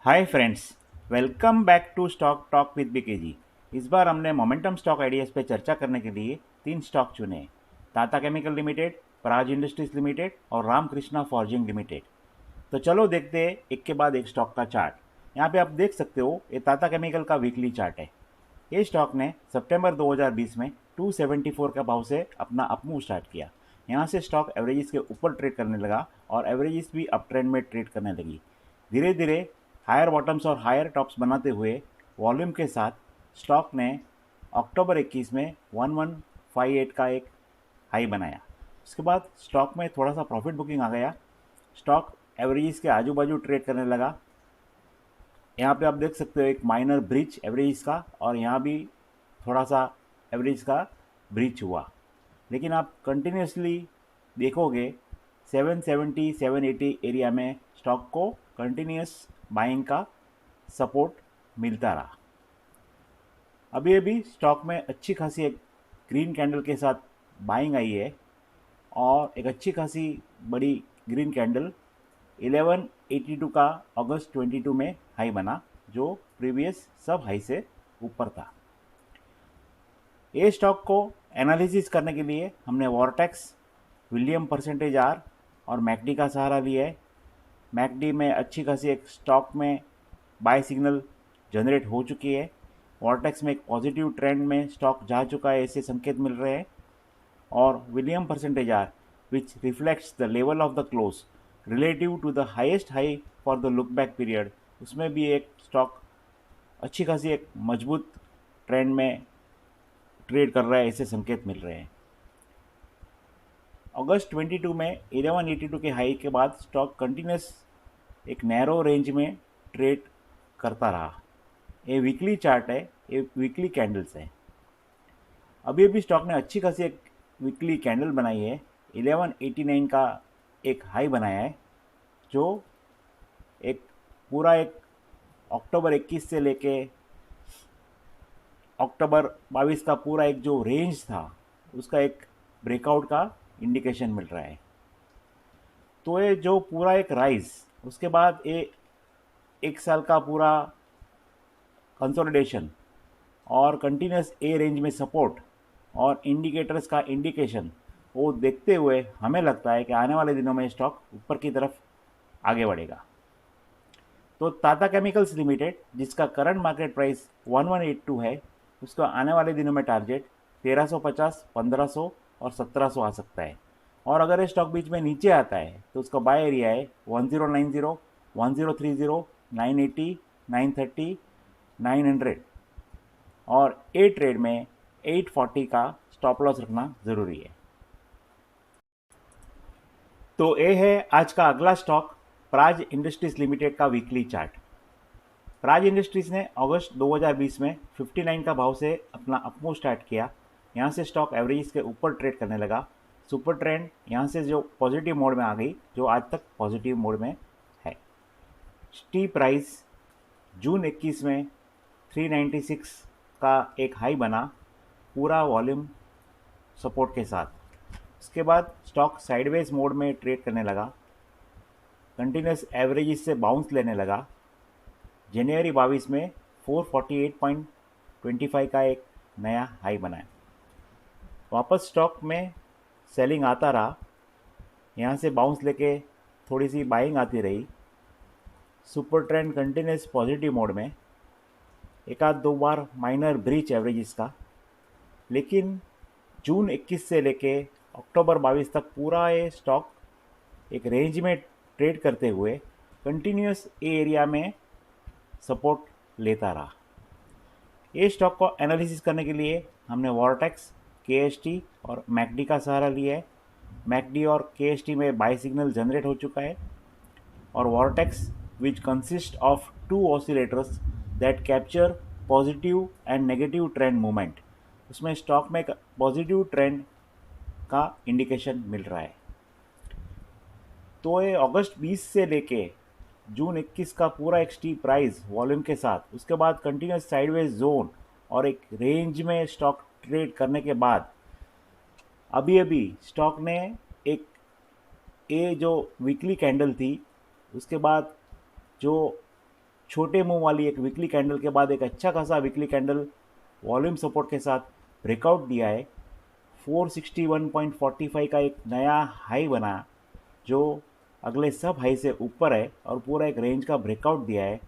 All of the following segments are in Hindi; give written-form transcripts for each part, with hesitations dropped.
Hi friends, welcome back to stock talk with BKG. इस बार हमने मोमेंटम स्टॉक आइडियाज़ पे चर्चा करने के लिए तीन स्टॉक चुने। Tata chemical limited, Praj industries limited और रामकृष्णा फॉर्जिंग लिमिटेड। तो चलो देखते हैं एक के बाद एक स्टॉक का चार्ट। यहाँ पे आप देख सकते हो, ये टाटा केमिकल का वीकली चार्ट है। ये स्टॉक ने सितंबर 2020 में 274 के भाव से अपना अपमूव स्टार्ट किया। यहाँ से स्टॉक एवरेजेस के ऊपर ट्रेड करने लगा और एवरेजेस भी अप ट्रेंड में ट्रेड करने लगी। धीरे धीरे हायर बॉटम्स और हायर टॉप्स बनाते हुए वॉल्यूम के साथ स्टॉक ने अक्टूबर 21 में 1158 का एक हाई बनाया। उसके बाद स्टॉक में थोड़ा सा प्रॉफिट बुकिंग आ गया। स्टॉक एवरेजेस के आजू बाजू ट्रेड करने लगा। यहाँ पे आप देख सकते हो एक माइनर ब्रिज एवरेज का, और यहाँ भी थोड़ा सा एवरेज का ब्रिज हुआ। लेकिन आप कंटिन्यूसली देखोगे 770 780 एरिया में स्टॉक को कंटिन्यूस बाइंग का सपोर्ट मिलता रहा। अभी अभी स्टॉक में अच्छी खासी एक ग्रीन कैंडल के साथ बाइंग आई है, और एक अच्छी खासी बड़ी ग्रीन कैंडल 1182 का अगस्त 22 में हाई बना, जो प्रीवियस सब हाई से ऊपर था। ये स्टॉक को एनालिसिस करने के लिए हमने वॉर्टेक्स, विलियम परसेंटेज आर और मैकडी का सहारा लिया है। मैकडी में अच्छी खासी एक स्टॉक में बाय सिग्नल जनरेट हो चुकी है। वॉर्टेक्स में एक पॉजिटिव ट्रेंड में स्टॉक जा चुका है, ऐसे संकेत मिल रहे हैं। और William percentage R which reflects the level of the close relative to the highest high for the look back period, उसमें भी एक स्टॉक अच्छी खासी एक मजबूत ट्रेंड में ट्रेड कर रहा है, ऐसे संकेत मिल रहे हैं। अगस्त 22 में 1182 के हाई के बाद स्टॉक कंटिन्यूस एक नैरो रेंज में ट्रेड करता रहा। ये वीकली चार्ट है, ये वीकली कैंडल्स है। अभी अभी स्टॉक ने अच्छी खासी एक वीकली कैंडल बनाई है। 1189 का एक हाई बनाया है, जो एक पूरा एक अक्टूबर 21 से लेके अक्टूबर 22 का पूरा एक जो रेंज था, उसका एक ब्रेकआउट का इंडिकेशन मिल रहा है। तो ये जो पूरा एक राइज, उसके बाद ये एक साल का पूरा कंसोलिडेशन और कंटिन्यूस ए रेंज में सपोर्ट और इंडिकेटर्स का इंडिकेशन, वो देखते हुए हमें लगता है कि आने वाले दिनों में स्टॉक ऊपर की तरफ आगे बढ़ेगा। तो टाटा केमिकल्स लिमिटेड, जिसका करंट मार्केट प्राइस 1182 है, उसका आने वाले दिनों में टारगेट 1350, 1500 और 1700 आ सकता है। और अगर ये स्टॉक बीच में नीचे आता है तो उसका बाय एरिया है 1090, 1030, 980, 930, 900, और ए ट्रेड में 840 का स्टॉप लॉस रखना ज़रूरी है। तो ये है आज का अगला स्टॉक, प्राज इंडस्ट्रीज लिमिटेड का वीकली चार्ट। प्राज इंडस्ट्रीज ने अगस्त 2020 में 59 का भाव से अपना अपमूव स्टार्ट किया। यहाँ से स्टॉक एवरेज के ऊपर ट्रेड करने लगा। सुपर ट्रेंड यहाँ से जो पॉजिटिव मोड में आ गई, जो आज तक पॉजिटिव मोड में है। स्टीप प्राइस जून 21 में 396 का एक हाई बना, पूरा वॉल्यूम सपोर्ट के साथ। उसके बाद स्टॉक साइडवेज मोड में ट्रेड करने लगा, कंटिन्यूस एवरेजेस से बाउंस लेने लगा। जनवरी 22 में 448.25 का एक नया हाई बनाया। वापस स्टॉक में सेलिंग आता रहा, यहाँ से बाउंस लेके थोड़ी सी बाइंग आती रही। Super trend continuous positive mode में, एक आध दो बार माइनर ब्रीच एवरेजेस का। लेकिन जून 21 से लेके अक्टूबर 22 तक पूरा ये स्टॉक एक रेंज में ट्रेड करते हुए कंटिन्यूस ए एरिया में सपोर्ट लेता रहा। ये स्टॉक को एनालिसिस करने के लिए हमने वॉर्टेक्स, केएसटी और मैकडी का सहारा लिया है। मैकडी और केएसटी में बाय सिग्नल जनरेट हो चुका है, और vortex which consist of two oscillators that capture positive and negative trend movement, उसमें स्टॉक में एक पॉजिटिव ट्रेंड का इंडिकेशन मिल रहा है। तो ये अगस्त 20 से लेके जून 21 का पूरा एक स्टीप प्राइस वॉल्यूम के साथ, उसके बाद कंटिन्यूस साइडवेज जोन और एक रेंज में स्टॉक ट्रेड करने के बाद अभी अभी स्टॉक ने एक, ये जो वीकली कैंडल थी, उसके बाद जो छोटे मुंह वाली एक वीकली कैंडल के बाद एक अच्छा खासा वीकली कैंडल वॉल्यूम सपोर्ट के साथ ब्रेकआउट दिया है, 461.45 का एक नया हाई बना जो अगले सब हाई से ऊपर है और पूरा एक रेंज का ब्रेकआउट दिया है।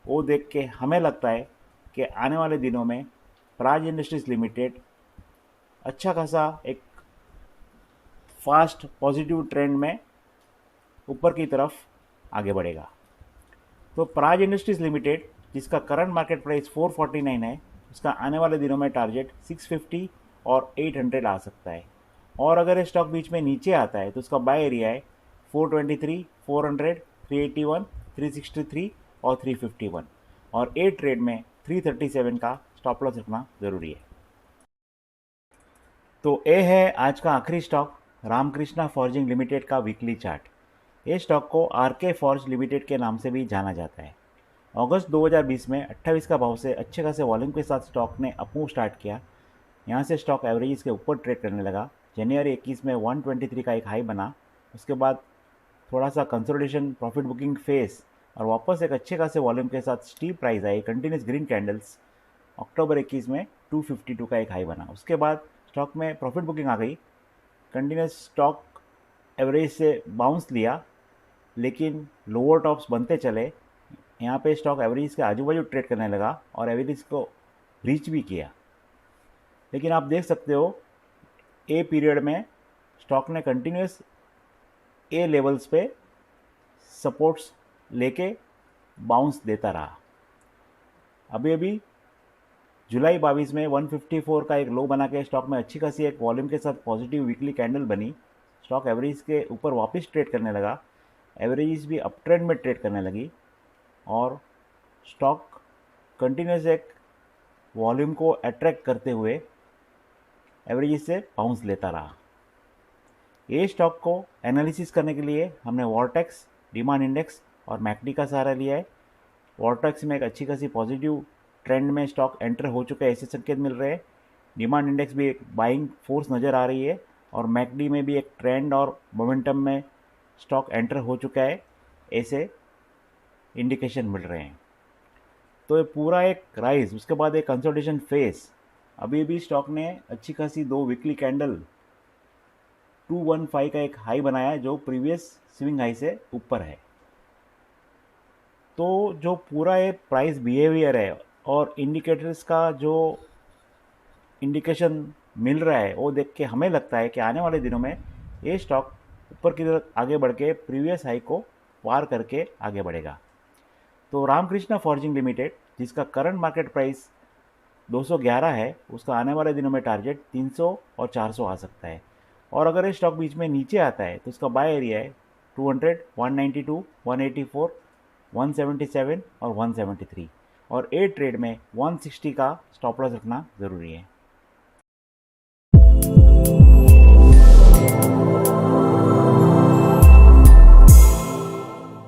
वो देख के हमें लगता है कि आने वाले दिनों में प्राज इंडस्ट्रीज लिमिटेड अच्छा खासा एक फास्ट पॉजिटिव ट्रेंड में ऊपर की तरफ आगे बढ़ेगा। तो प्राज इंडस्ट्रीज लिमिटेड जिसका करंट मार्केट प्राइस 449 है, उसका आने वाले दिनों में टारगेट 650 और 800 आ सकता है। और अगर ये स्टॉक बीच में नीचे आता है तो उसका बाय एरिया है 423, 400, 381, 363 और 351 और ए ट्रेड में 337 का स्टॉप लॉस रखना ज़रूरी है। तो ये है आज का आखिरी स्टॉक, रामकृष्णा फॉर्जिंग लिमिटेड का वीकली चार्ट। ये स्टॉक को आरके फॉर्ज लिमिटेड के नाम से भी जाना जाता है। अगस्त 2020 में 28 का भाव से अच्छे खासे वॉल्यूम के साथ स्टॉक ने अपमूव स्टार्ट किया। यहाँ से स्टॉक एवरेजेस के ऊपर ट्रेड करने लगा। जनवरी 21 में 123 का एक हाई बना, उसके बाद थोड़ा सा कंसोलिडेशन, प्रॉफिट बुकिंग फेस और वापस एक अच्छे खासे वॉल्यूम के साथ स्टीप प्राइस आई, कंटिन्यूस ग्रीन कैंडल्स। अक्टूबर 21 में 252 का एक हाई बना, उसके बाद स्टॉक में प्रॉफिट बुकिंग आ गई, कंटिन्यूस स्टॉक एवरेज से बाउंस लिया, लेकिन लोअर टॉप्स बनते चले। यहाँ पे स्टॉक एवरेज के आजू बाजू ट्रेड करने लगा और एवरेज को रीच भी किया। लेकिन आप देख सकते हो ए पीरियड में स्टॉक ने कंटिन्यूस ए लेवल्स पे सपोर्ट्स लेके बाउंस देता रहा। अभी जुलाई 22 में 154 का एक लो बना के स्टॉक में अच्छी खासी एक वॉल्यूम के साथ पॉजिटिव वीकली कैंडल बनी। स्टॉक एवरेज के ऊपर वापस ट्रेड करने लगा, एवरेज भी अप ट्रेंड में ट्रेड करने लगी और स्टॉक कंटिन्यूस एक वॉल्यूम को अट्रैक्ट करते हुए एवरेज से बाउंस लेता रहा। ये स्टॉक को एनालिसिस करने के लिए हमने वॉर्टेक्स, डिमांड इंडेक्स और मैकडी का सहारा लिया है। वॉर्टेक्स में एक अच्छी खासी पॉजिटिव ट्रेंड में स्टॉक एंटर हो चुका है, ऐसे संकेत मिल रहे हैं। डिमांड इंडेक्स भी एक बाइंग फोर्स नज़र आ रही है और मैकडी में भी एक ट्रेंड और मोमेंटम में स्टॉक एंटर हो चुका है, ऐसे इंडिकेशन मिल रहे हैं। तो ये पूरा एक राइज, उसके बाद एक कंसोलिडेशन फेस। अभी भी स्टॉक ने अच्छी खासी दो वीकली कैंडल 215 का एक हाई बनाया है जो प्रीवियस स्विंग हाई से ऊपर है। तो जो पूरा ये प्राइस बिहेवियर है और इंडिकेटर्स का जो इंडिकेशन मिल रहा है वो देख के हमें लगता है कि आने वाले दिनों में ये स्टॉक ऊपर की तरफ आगे बढ़ के प्रीवियस हाई को पार करके आगे बढ़ेगा। तो रामकृष्णा फॉर्जिंग लिमिटेड जिसका करंट मार्केट प्राइस 211 है, उसका आने वाले दिनों में टारगेट 300 और 400 आ सकता है। और अगर ये स्टॉक बीच में नीचे आता है तो उसका बाय एरिया है 200, 192, 184, 177 और 173 और ए ट्रेड में 160 का स्टॉप लॉस रखना ज़रूरी है।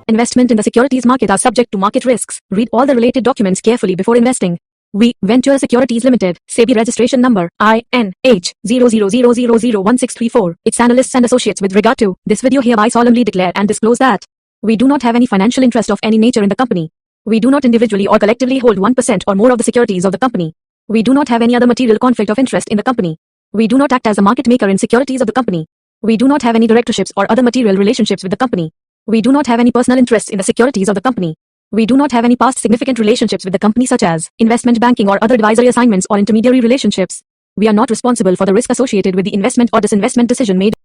Investment in the securities market are subject to market risks. Read all the related documents carefully before investing. We, Venture Securities Limited, SEBI registration number INH 00001634. Its analysts and associates with regard to this video hereby solemnly declare and disclose that we do not have any financial interest of any nature in the company. We do not individually or collectively hold 1% or more of the securities of the company. We do not have any other material conflict of interest in the company. We do not act as a market maker in securities of the company. We do not have any directorships or other material relationships with the company. We do not have any personal interests in the securities of the company. We do not have any past significant relationships with the company such as investment banking or other advisory assignments or intermediary relationships. We are not responsible for the risk associated with the investment or disinvestment decision made